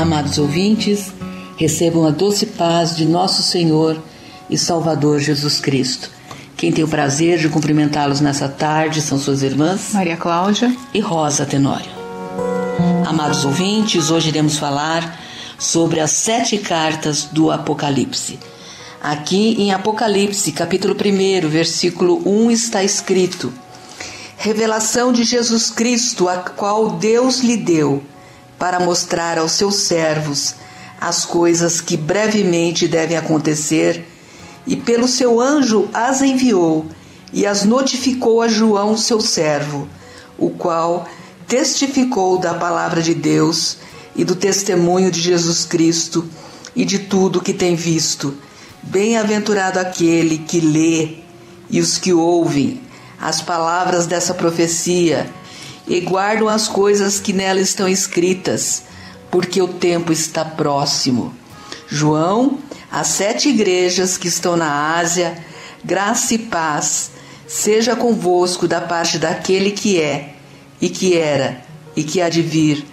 Amados ouvintes, recebam a doce paz de nosso Senhor e Salvador Jesus Cristo. Quem tem o prazer de cumprimentá-los nessa tarde são suas irmãs Maria Cláudia e Rosa Tenório. Amados ouvintes, hoje iremos falar sobre as 7 cartas do Apocalipse. Aqui em Apocalipse, capítulo 1, versículo 1, está escrito: revelação de Jesus Cristo, a qual Deus lhe deu, para mostrar aos seus servos as coisas que brevemente devem acontecer, e pelo seu anjo as enviou e as notificou a João, seu servo, o qual testificou da palavra de Deus e do testemunho de Jesus Cristo e de tudo que tem visto. Bem-aventurado aquele que lê e os que ouvem as palavras dessa profecia e guardam as coisas que nela estão escritas, porque o tempo está próximo. João, às 7 igrejas que estão na Ásia, graça e paz seja convosco da parte daquele que é, e que era, e que há de vir,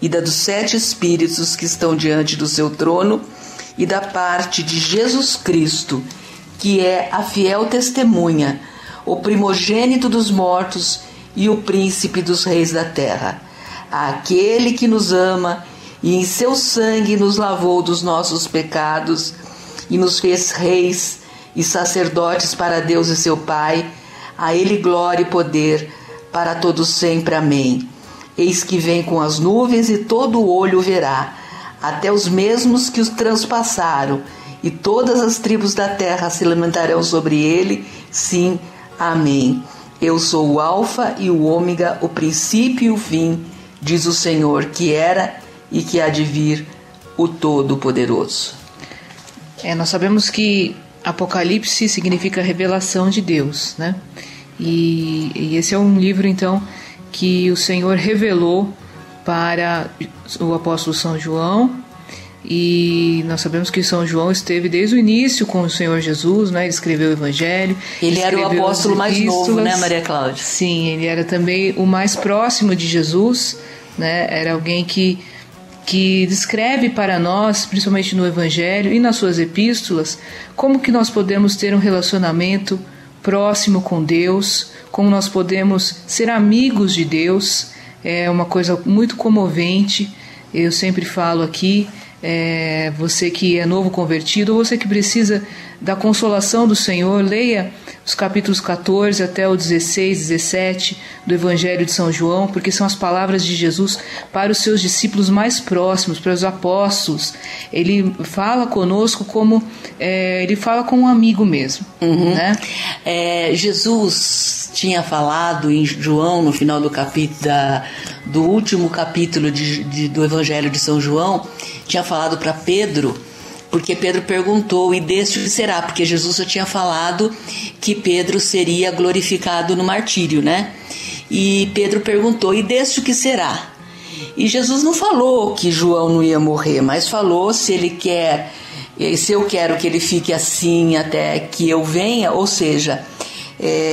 e da dos 7 Espíritos que estão diante do seu trono, e da parte de Jesus Cristo, que é a fiel testemunha, o primogênito dos mortos e o príncipe dos reis da terra, aquele que nos ama e em seu sangue nos lavou dos nossos pecados e nos fez reis e sacerdotes para Deus e seu Pai. A ele glória e poder para todos sempre. Amém. Eis que vem com as nuvens e todo o olho o verá, até os mesmos que os transpassaram, e todas as tribos da terra se lamentarão sobre ele. Sim, amém. Eu sou o Alfa e o Ômega, o princípio e o fim, diz o Senhor, que era e que há de vir, o Todo-Poderoso. Nós sabemos que Apocalipse significa revelação de Deus, né? E esse é um livro, então, que o Senhor revelou para o apóstolo São João. E nós sabemos que São João esteve desde o início com o Senhor Jesus, né? Ele escreveu o Evangelho. Ele era o apóstolo mais novo, né, Maria Cláudia? Sim, ele era também o mais próximo de Jesus, né? Era alguém que descreve para nós, principalmente no Evangelho e nas suas epístolas, como que nós podemos ter um relacionamento próximo com Deus, como nós podemos ser amigos de Deus. É uma coisa muito comovente. Eu sempre falo aqui, você que é novo convertido, ou você que precisa da consolação do Senhor, leia os capítulos 14 até o 16, 17 do Evangelho de São João, porque são as palavras de Jesus para os seus discípulos mais próximos, para os apóstolos. Ele fala conosco como ele fala com um amigo mesmo. Né? Jesus tinha falado em João, no final do último capítulo do Evangelho de São João, tinha falado para Pedro, porque Pedro perguntou, e deste que será? Porque Jesus já tinha falado que Pedro seria glorificado no martírio, né? E Pedro perguntou, e deste que será? E Jesus não falou que João não ia morrer, mas falou se eu quero que ele fique assim até que eu venha, ou seja,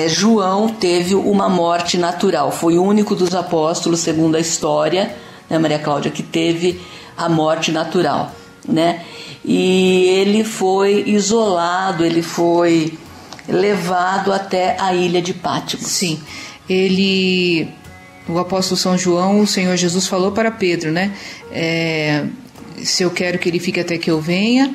João teve uma morte natural, foi o único dos apóstolos, segundo a história, né, Maria Cláudia, que teve a morte natural, né? E ele foi isolado, ele foi levado até a ilha de Patmos. Sim, o apóstolo São João, o Senhor Jesus falou para Pedro, né? Se eu quero que ele fique até que eu venha,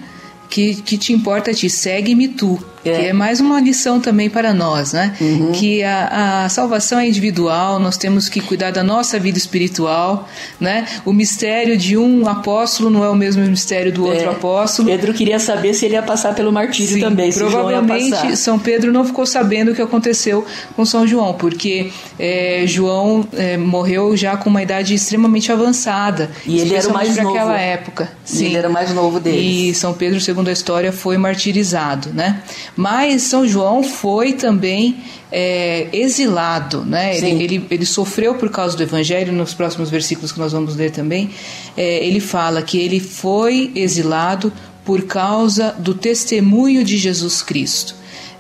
que te importa a ti, segue-me tu. Que é mais uma lição também para nós, né? Que a salvação é individual, nós temos que cuidar da nossa vida espiritual, né? O mistério de um apóstolo não é o mesmo mistério do outro apóstolo. Pedro queria saber se ele ia passar pelo martírio. Sim, também, se provavelmente João ia passar. São Pedro não ficou sabendo o que aconteceu com São João, porque João morreu já com uma idade extremamente avançada. E ele era o mais novo. Naquela época. Sim. Ele era o mais novo deles. E São Pedro, segundo a história, foi martirizado, né? Mas São João foi também exilado, né? Ele sofreu por causa do Evangelho. Nos próximos versículos que nós vamos ler também, ele fala que ele foi exilado por causa do testemunho de Jesus Cristo.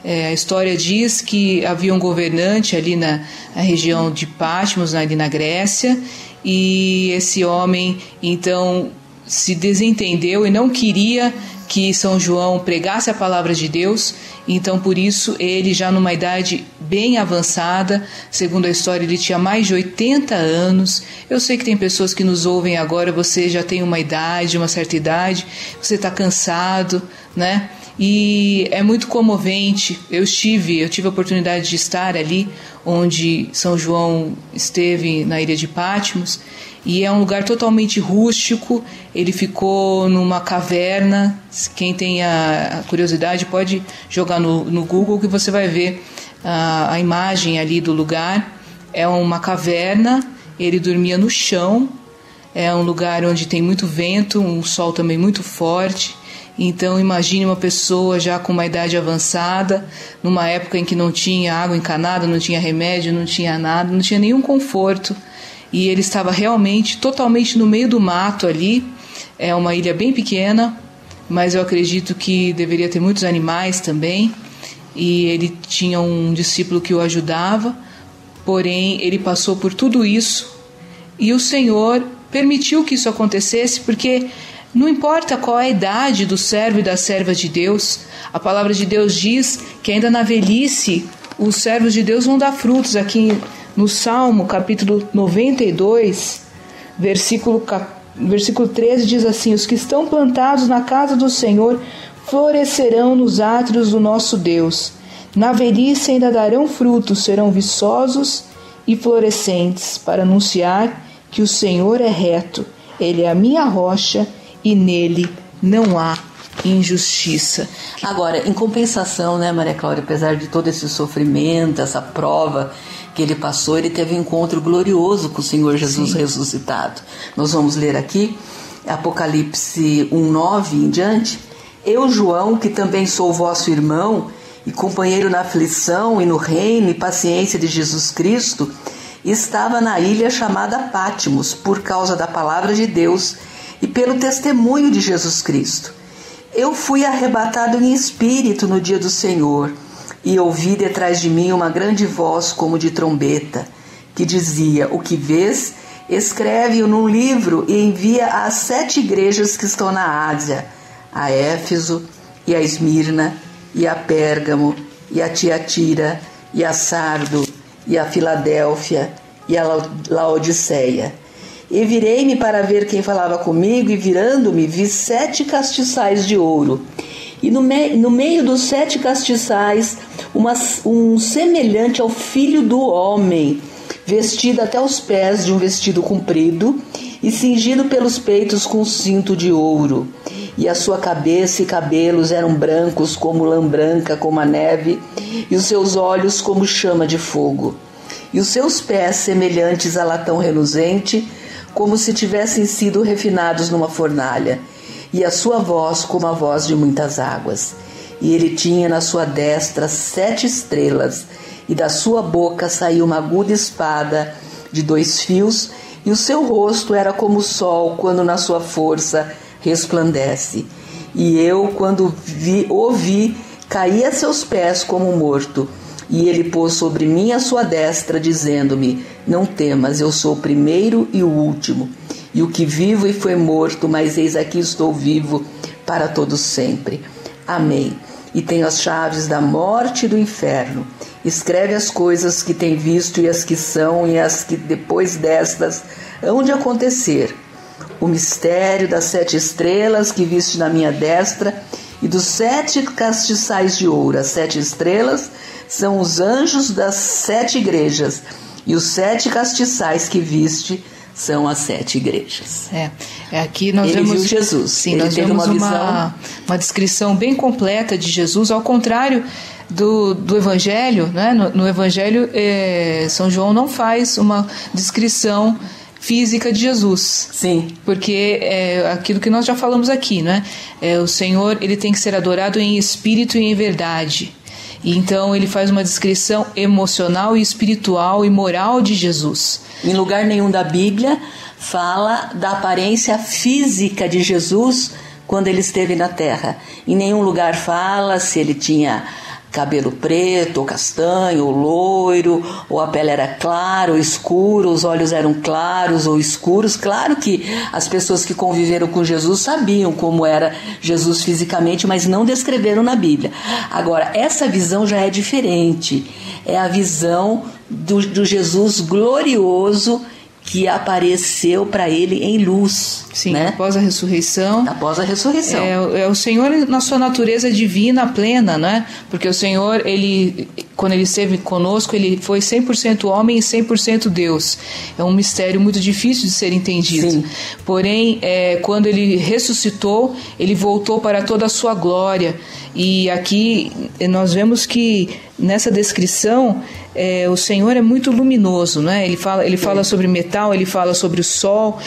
A história diz que havia um governante ali na região de Patmos, ali na Grécia, e esse homem então se desentendeu e não queria que São João pregasse a palavra de Deus, então por isso ele, já numa idade bem avançada, segundo a história ele tinha mais de 80 anos. Eu sei que tem pessoas que nos ouvem agora, você já tem uma idade, uma certa idade, você está cansado, né? E é muito comovente. Eu tive a oportunidade de estar ali onde São João esteve, na ilha de Patmos, e é um lugar totalmente rústico. Ele ficou numa caverna. Quem tem a curiosidade pode jogar no Google que você vai ver a imagem ali do lugar. É uma caverna, ele dormia no chão, é um lugar onde tem muito vento, um sol também muito forte. Então imagine uma pessoa já com uma idade avançada, numa época em que não tinha água encanada, não tinha remédio, não tinha nada, não tinha nenhum conforto. E ele estava realmente, totalmente no meio do mato ali. É uma ilha bem pequena, mas eu acredito que deveria ter muitos animais também. E ele tinha um discípulo que o ajudava, porém ele passou por tudo isso. E o Senhor permitiu que isso acontecesse, porque não importa qual é a idade do servo e da serva de Deus, a palavra de Deus diz que ainda na velhice os servos de Deus vão dar frutos. Aqui no Salmo, capítulo 92, versículo 13, diz assim: os que estão plantados na casa do Senhor florescerão nos átrios do nosso Deus. Na velhice ainda darão frutos, serão viçosos e florescentes, para anunciar que o Senhor é reto, Ele é a minha rocha e nele não há injustiça. Agora, em compensação, né, Maria Cláudia, apesar de todo esse sofrimento, essa prova que ele passou, ele teve um encontro glorioso com o Senhor Jesus ressuscitado. Nós vamos ler aqui, Apocalipse 1:9 em diante. Eu, João, que também sou vosso irmão e companheiro na aflição e no reino e paciência de Jesus Cristo, estava na ilha chamada Patmos por causa da palavra de Deus e pelo testemunho de Jesus Cristo. Eu fui arrebatado em espírito no dia do Senhor e ouvi detrás de mim uma grande voz como de trombeta, que dizia: o que vês, escreve-o num livro e envia às 7 igrejas que estão na Ásia, a Éfeso e a Esmirna e a Pérgamo e a Tiatira e a Sardo e a Filadélfia e a Laodiceia. E virei-me para ver quem falava comigo, e virando-me vi 7 castiçais de ouro. E no meio dos 7 castiçais, um semelhante ao Filho do Homem, vestido até os pés de um vestido comprido e cingido pelos peitos com cinto de ouro. E a sua cabeça e cabelos eram brancos como lã branca, como a neve, e os seus olhos como chama de fogo. E os seus pés semelhantes a latão reluzente, como se tivessem sido refinados numa fornalha, e a sua voz como a voz de muitas águas. E ele tinha na sua destra 7 estrelas, e da sua boca saía uma aguda espada de 2 fios, e o seu rosto era como o sol quando na sua força resplandece. E eu, quando o vi, caí a seus pés como morto. E ele pôs sobre mim a sua destra, dizendo-me: não temas, eu sou o primeiro e o último, e o que vivo e foi morto, mas eis aqui estou vivo para todo sempre. Amém. E tenho as chaves da morte e do inferno. Escreve as coisas que tem visto e as que são e as que depois destas hão de acontecer. O mistério das 7 estrelas que viste na minha destra e dos 7 castiçais de ouro. As 7 estrelas são os anjos das 7 igrejas, e os 7 castiçais que viste são as 7 igrejas. Aqui nós ele vemos, viu Jesus. Sim, ele nós teve vemos uma descrição bem completa de Jesus, ao contrário do Evangelho, né? No Evangelho, São João não faz uma descrição física de Jesus. Sim. Porque é aquilo que nós já falamos aqui, né? O Senhor, ele tem que ser adorado em espírito e em verdade. E então ele faz uma descrição emocional e espiritual e moral de Jesus. Em lugar nenhum da Bíblia fala da aparência física de Jesus quando ele esteve na terra. Em nenhum lugar fala se ele tinha cabelo preto, ou castanho, ou loiro, ou a pele era clara ou escura, os olhos eram claros ou escuros. Claro que as pessoas que conviveram com Jesus sabiam como era Jesus fisicamente, mas não descreveram na Bíblia. Agora, essa visão já é diferente. É a visão do Jesus glorioso que apareceu para ele em luz. Sim, né? Após a ressurreição. Após a ressurreição. É o Senhor na sua natureza divina plena, né? Porque o Senhor, quando ele esteve conosco, ele foi 100% homem e 100% Deus. É um mistério muito difícil de ser entendido. Sim. Porém, quando ele ressuscitou, ele voltou para toda a sua glória. E aqui nós vemos que nessa descrição o Senhor é muito luminoso, né? Ele fala sobre metal, ele fala sobre o sol,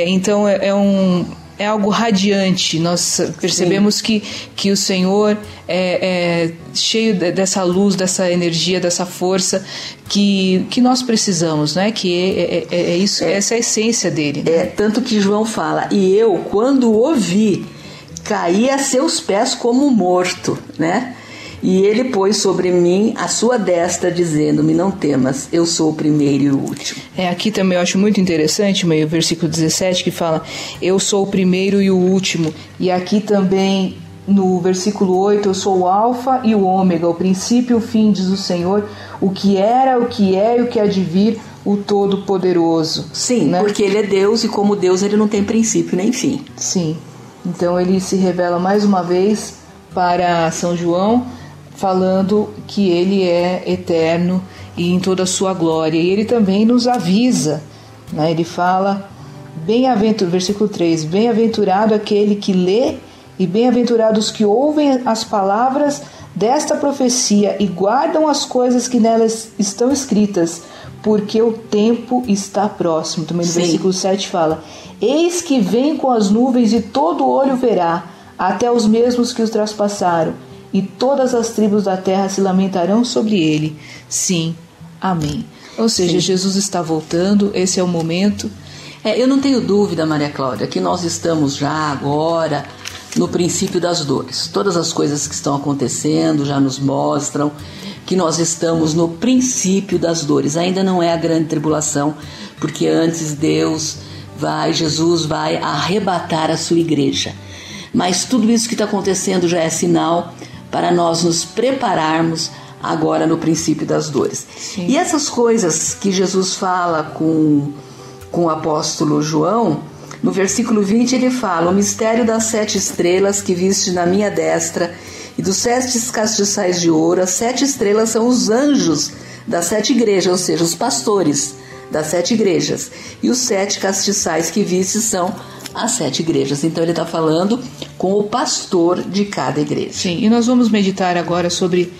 então é algo radiante. Nós percebemos que o Senhor é cheio dessa luz, dessa energia, dessa força que nós precisamos, né? Que é isso, essa é a essência dele. Né? Tanto que João fala, e eu, quando ouvi, caí a seus pés como morto, né? E ele pôs sobre mim a sua destra, dizendo-me, não temas, eu sou o primeiro e o último. Aqui também eu acho muito interessante, o versículo 17, que fala, eu sou o primeiro e o último. E aqui também, no versículo 8, eu sou o alfa e o ômega, o princípio e o fim, diz o Senhor, o que era, o que é e o que há de vir, o Todo-Poderoso. Sim, né? Porque ele é Deus e como Deus ele não tem princípio nem fim. Sim, então ele se revela mais uma vez para São João, falando que ele é eterno e em toda a sua glória. E ele também nos avisa, né? Ele fala, versículo 3, bem-aventurado aquele que lê e bem-aventurados que ouvem as palavras desta profecia e guardam as coisas que nelas estão escritas, porque o tempo está próximo. Também no versículo 7 fala, eis que vem com as nuvens e todo olho verá, até os mesmos que os traspassaram, e todas as tribos da terra se lamentarão sobre ele. Sim, amém. Ou seja, Jesus está voltando, esse é o momento. Eu não tenho dúvida, Maria Cláudia, que nós estamos já agora no princípio das dores. Todas as coisas que estão acontecendo já nos mostram que nós estamos no princípio das dores. Ainda não é a grande tribulação, porque antes Jesus vai arrebatar a sua igreja. Mas tudo isso que está acontecendo já é sinal para nós nos prepararmos agora no princípio das dores. Sim. E essas coisas que Jesus fala com o apóstolo João, no versículo 20 ele fala, o mistério das 7 estrelas que viste na minha destra e dos 7 castiçais de ouro. As 7 estrelas são os anjos das 7 igrejas, ou seja, os pastores das 7 igrejas. E os 7 castiçais que viste são as 7 igrejas. Então ele está falando com o pastor de cada igreja. Sim, e nós vamos meditar agora sobre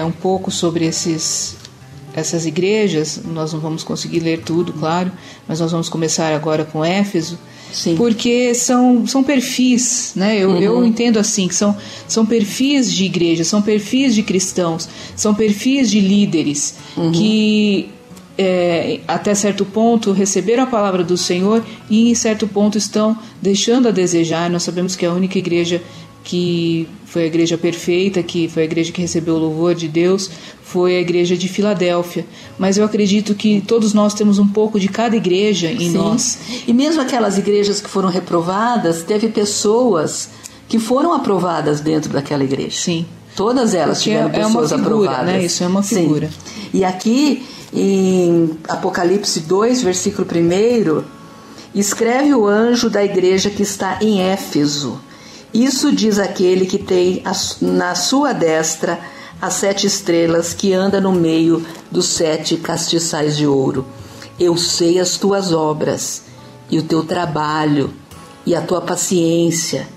um pouco sobre essas igrejas. Nós não vamos conseguir ler tudo, claro, mas nós vamos começar agora com Éfeso. Sim. Porque são perfis, né? Eu entendo assim, que são perfis de igreja, são perfis de cristãos, são perfis de líderes que até certo ponto receberam a palavra do Senhor e em certo ponto estão deixando a desejar. Nós sabemos que a única igreja que foi a igreja perfeita, que foi a igreja que recebeu o louvor de Deus, foi a igreja de Filadélfia. Mas eu acredito que todos nós temos um pouco de cada igreja em nós. E mesmo aquelas igrejas que foram reprovadas, teve pessoas que foram aprovadas dentro daquela igreja. Sim. Todas elas tiveram pessoas aprovadas. Né? Isso é uma figura. Sim. E aqui em Apocalipse 2, versículo 1, escreve o anjo da igreja que está em Éfeso. Isso diz aquele que tem na sua destra as 7 estrelas, que anda no meio dos 7 castiçais de ouro. Eu sei as tuas obras, e o teu trabalho, e a tua paciência,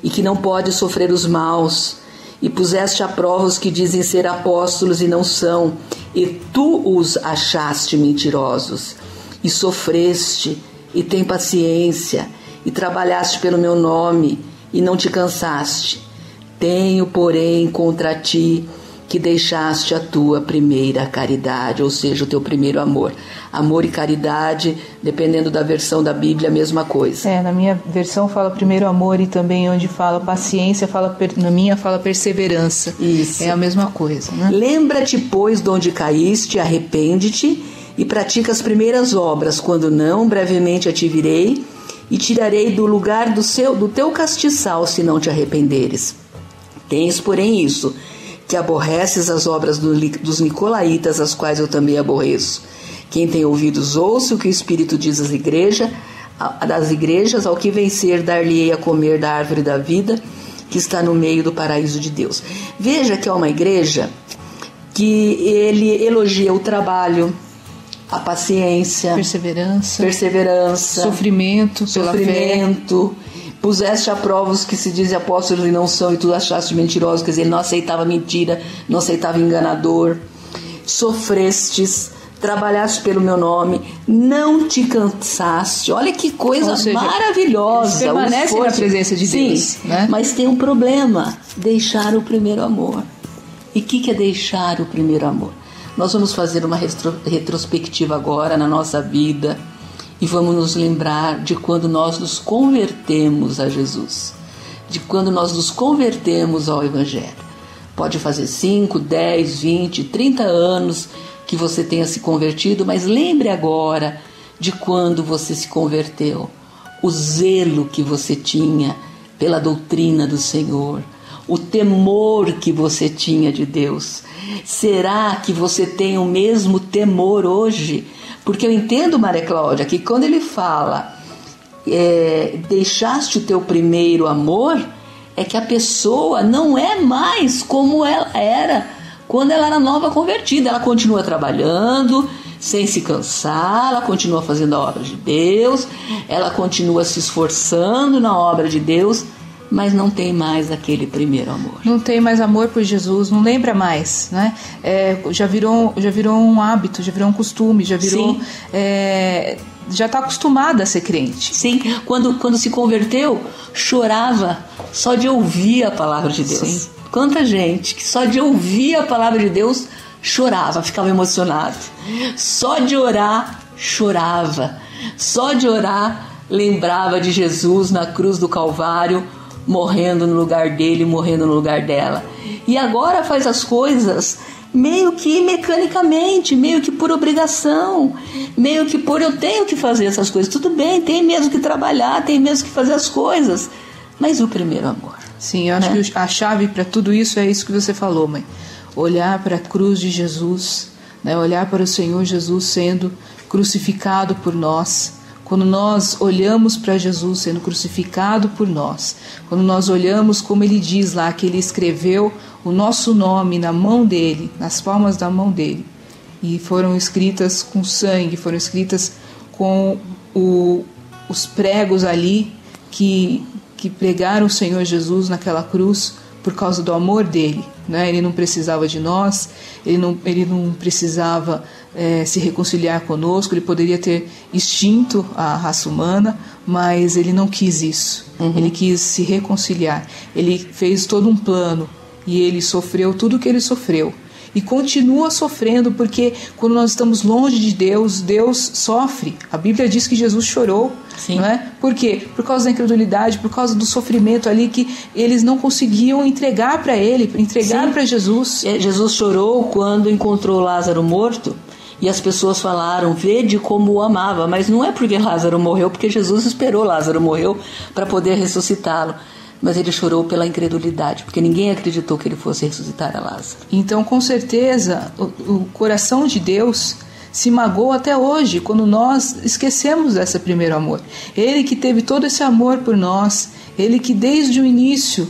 e que não podes sofrer os maus, e puseste à prova os que dizem ser apóstolos e não são, e tu os achaste mentirosos, e sofreste, e tem paciência, e trabalhaste pelo meu nome, e não te cansaste. Tenho, porém, contra ti que deixaste a tua primeira caridade, ou seja, o teu primeiro amor. Amor e caridade, dependendo da versão da Bíblia, a mesma coisa. Na minha versão fala primeiro amor e também onde fala paciência, na minha fala perseverança. Isso. É a mesma coisa, né? Lembra-te, pois, de onde caíste, arrepende-te e pratica as primeiras obras. Quando não, brevemente a te virei e tirarei do lugar do teu castiçal, se não te arrependeres. Tens, porém, isso, que aborreces as obras dos nicolaítas, as quais eu também aborreço. Quem tem ouvidos, ouça o que o Espírito diz das igrejas, ao que vencer, dar-lhe-ei a comer da árvore da vida, que está no meio do paraíso de Deus. Veja que é uma igreja que ele elogia o trabalho, a paciência, perseverança, sofrimento, puseste a prova os que se dizem apóstolos e não são, e tu achaste mentirosos. Quer dizer, ele não aceitava mentira, não aceitava enganador. Sofrestes, trabalhaste pelo meu nome, não te cansaste. Olha que coisa maravilhosa. Permanece na presença de Deus. Sim, né? Mas tem um problema: deixar o primeiro amor. E o que é deixar o primeiro amor? Nós vamos fazer uma retrospectiva agora na nossa vida e vamos nos lembrar de quando nós nos convertemos a Jesus, de quando nós nos convertemos ao Evangelho. Pode fazer 5, 10, 20, 30 anos que você tenha se convertido, mas lembre agora de quando você se converteu, o zelo que você tinha pela doutrina do Senhor, o temor que você tinha de Deus. Será que você tem o mesmo temor hoje? Porque eu entendo, Maria Cláudia, que quando ele fala deixaste o teu primeiro amor, é que a pessoa não é mais como ela era quando ela era nova convertida. Ela continua trabalhando sem se cansar, ela continua fazendo a obra de Deus, ela continua se esforçando na obra de Deus, mas não tem mais aquele primeiro amor. Não tem mais amor por Jesus, não lembra mais, né? Já virou um hábito, já virou um costume, já virou... já está acostumada a ser crente. Sim, quando se converteu, chorava só de ouvir a palavra de Deus. Sim. Quanta gente que só de ouvir a palavra de Deus chorava, ficava emocionado. Só de orar, chorava. Só de orar, lembrava de Jesus na cruz do Calvário, morrendo no lugar dele, morrendo no lugar dela. E agora faz as coisas meio que mecanicamente, meio que por obrigação, meio que por eu tenho que fazer essas coisas. Tudo bem, tem mesmo que trabalhar, tem mesmo que fazer as coisas, mas o primeiro amor. Sim, eu acho que a chave para tudo isso é isso que você falou, mãe. Olhar para a cruz de Jesus, né? Olhar para o Senhor Jesus sendo crucificado por nós. Quando nós olhamos para Jesus sendo crucificado por nós, quando nós olhamos como ele diz lá, que ele escreveu o nosso nome na mão dele, nas palmas da mão dele, e foram escritas com sangue, foram escritas com os pregos ali que pregaram o Senhor Jesus naquela cruz por causa do amor dele, né? Ele não precisava de nós, ele não precisava se reconciliar conosco, ele poderia ter extinto a raça humana, mas ele não quis isso. Ele quis se reconciliar, ele fez todo um plano e ele sofreu tudo o que ele sofreu e continua sofrendo, porque quando nós estamos longe de Deus, Deus sofre. A Bíblia diz que Jesus chorou. Sim. Não é? Por quê? Por causa da incredulidade, por causa do sofrimento ali que eles não conseguiam entregar para ele, entregar para Jesus. Jesus chorou quando encontrou Lázaro morto e as pessoas falaram, vede como o amava, mas não é porque Lázaro morreu, porque Jesus esperou Lázaro morreu para poder ressuscitá-lo. Mas ele chorou pela incredulidade, porque ninguém acreditou que ele fosse ressuscitar a Lázaro. Então, com certeza, o coração de Deus se magoa até hoje, quando nós esquecemos desse primeiro amor. Ele que teve todo esse amor por nós, ele que desde o início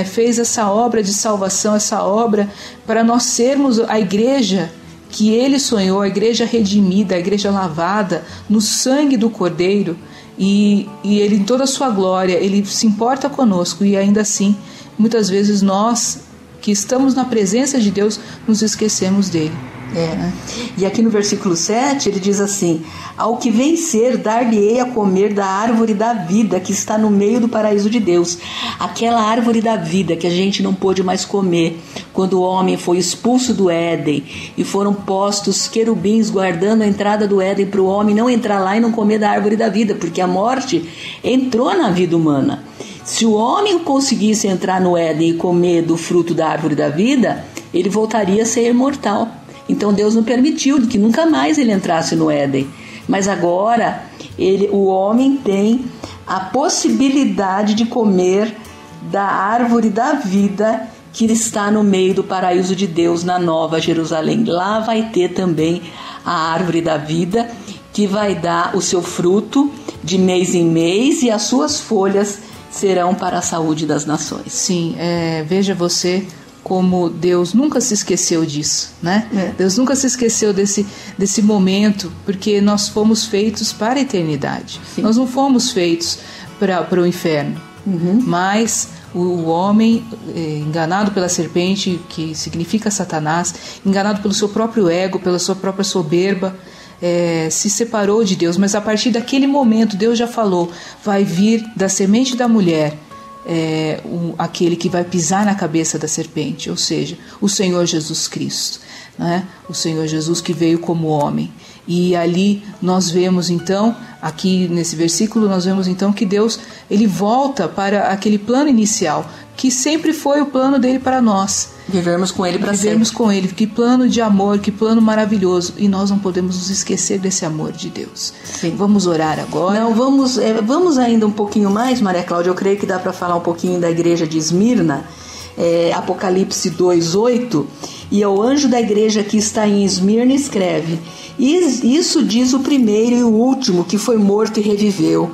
fez essa obra de salvação, essa obra para nós sermos a igreja que ele sonhou, a igreja redimida, a igreja lavada no sangue do Cordeiro. E ele, em toda a sua glória, ele se importa conosco, e ainda assim, muitas vezes nós que estamos na presença de Deus nos esquecemos dele. E aqui no versículo 7 ele diz assim: ao que vencer, dar-lhe-ei a comer da árvore da vida que está no meio do paraíso de Deus. Aquela árvore da vida que a gente não pôde mais comer quando o homem foi expulso do Éden e foram postos querubins guardando a entrada do Éden para o homem não entrar lá e não comer da árvore da vida, porque a morte entrou na vida humana. Se o homem conseguisse entrar no Éden e comer do fruto da árvore da vida, ele voltaria a ser imortal. Então Deus não permitiu que nunca mais ele entrasse no Éden. Mas agora o homem tem a possibilidade de comer da árvore da vida que está no meio do paraíso de Deus na Nova Jerusalém. Lá vai ter também a árvore da vida que vai dar o seu fruto de mês em mês e as suas folhas serão para a saúde das nações. Sim, veja você como Deus nunca se esqueceu disso, né? Deus nunca se esqueceu desse momento, porque nós fomos feitos para a eternidade. Sim. Nós não fomos feitos para o inferno, mas o homem, enganado pela serpente, que significa Satanás, enganado pelo seu próprio ego, pela sua própria soberba, se separou de Deus. Mas a partir daquele momento Deus já falou: vai vir da semente da mulher aquele que vai pisar na cabeça da serpente, ou seja, o Senhor Jesus Cristo, né? O Senhor Jesus que veio como homem. E ali nós vemos então, aqui nesse versículo, nós vemos então que Deus, ele volta para aquele plano inicial, que sempre foi o plano dele para nós. Vivermos com ele para sempre. Vivermos com ele. Que plano de amor, que plano maravilhoso. E nós não podemos nos esquecer desse amor de Deus. Sim. Vamos orar agora? Não, vamos ainda um pouquinho mais, Maria Cláudia. Eu creio que dá para falar um pouquinho da igreja de Esmirna. Apocalipse 2:8. E ao anjo da igreja que está em Esmirna escreve: isso diz o primeiro e o último, que foi morto e reviveu.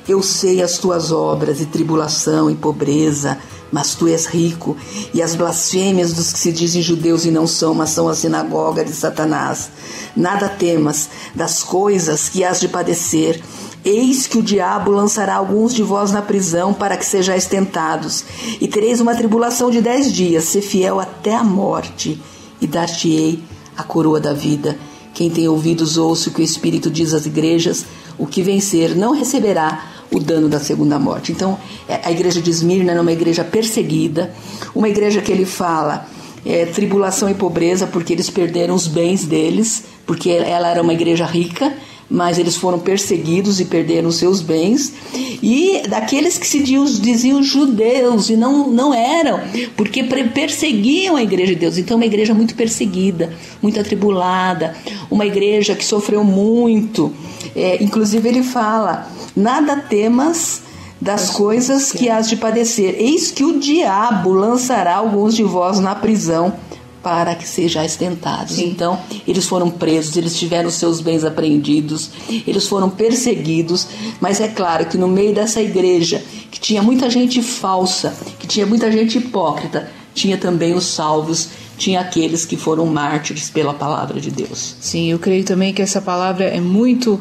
Eu sei as tuas obras, e tribulação e pobreza, mas tu és rico, e as blasfêmias dos que se dizem judeus e não são, mas são a sinagoga de Satanás. Nada temas das coisas que hás de padecer. Eis que o diabo lançará alguns de vós na prisão, para que sejais tentados, e tereis uma tribulação de 10 dias. Sê fiel até a morte, e dar-te-ei a coroa da vida. Quem tem ouvidos, ouça o que o Espírito diz às igrejas: o que vencer não receberá o dano da segunda morte. Então, a igreja de Esmirna era uma igreja perseguida, uma igreja que ele fala tribulação e pobreza, porque eles perderam os bens deles, porque ela era uma igreja rica, mas eles foram perseguidos e perderam seus bens. E daqueles que se diziam judeus e não eram, porque perseguiam a igreja de Deus. Então, uma igreja muito perseguida, muito atribulada, uma igreja que sofreu muito. Inclusive ele fala: nada temas das coisas que hás de padecer. Eis que o diabo lançará alguns de vós na prisão, para que sejais tentados. Sim. Então, eles foram presos, eles tiveram seus bens apreendidos, eles foram perseguidos, mas é claro que no meio dessa igreja, que tinha muita gente falsa, que tinha muita gente hipócrita, tinha também os salvos, tinha aqueles que foram mártires pela palavra de Deus. Sim, eu creio também que essa palavra é muito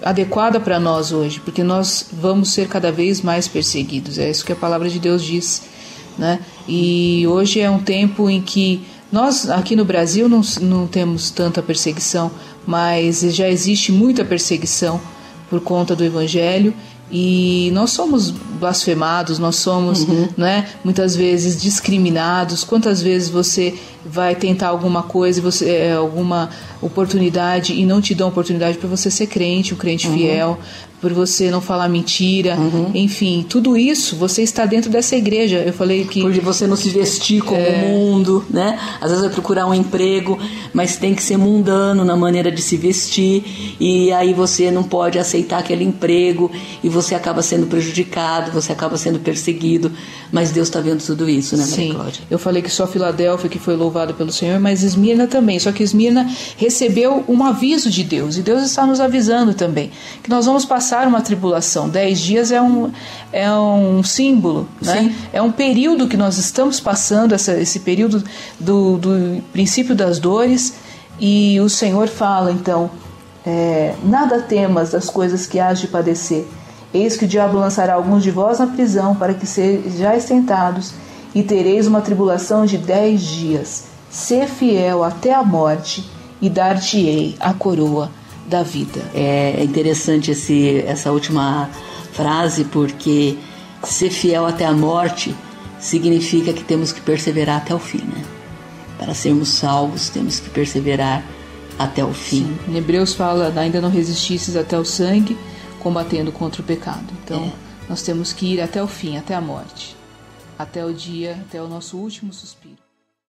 adequada para nós hoje, porque nós vamos ser cada vez mais perseguidos. É isso que a palavra de Deus diz, né? E hoje é um tempo em que nós aqui no Brasil não temos tanta perseguição, mas já existe muita perseguição por conta do Evangelho, e nós somos blasfemados, nós somos muitas vezes discriminados. Quantas vezes você vai tentar alguma coisa, alguma oportunidade, e não te dão oportunidade para você ser crente, um crente fiel, por você não falar mentira, enfim, tudo isso você está dentro dessa igreja. Eu falei que... Porque você não se vestir como o mundo, né? Às vezes vai procurar um emprego, mas tem que ser mundano na maneira de se vestir, e aí você não pode aceitar aquele emprego, e você acaba sendo prejudicado, você acaba sendo perseguido, mas Deus está vendo tudo isso, né, Maria Cláudia? Sim, eu falei que só Filadélfia que foi louvada pelo Senhor, mas Esmirna também, só que Esmirna recebeu um aviso de Deus, e Deus está nos avisando também, que nós vamos passar uma tribulação. 10 dias é um símbolo, né? É um período que nós estamos passando, esse período do princípio das dores, e o Senhor fala então: nada temas das coisas que hás de padecer. Eis que o diabo lançará alguns de vós na prisão, para que sejais tentados, e tereis uma tribulação de 10 dias. ser fiel até a morte e dar-te-ei a coroa da vida. É interessante essa última frase, porque ser fiel até a morte significa que temos que perseverar até o fim, né? Para sermos salvos, temos que perseverar até o fim. Sim. Em Hebreus fala, ainda não resististes até o sangue, combatendo contra o pecado. Então, nós temos que ir até o fim, até a morte, até o dia, até o nosso último suspiro.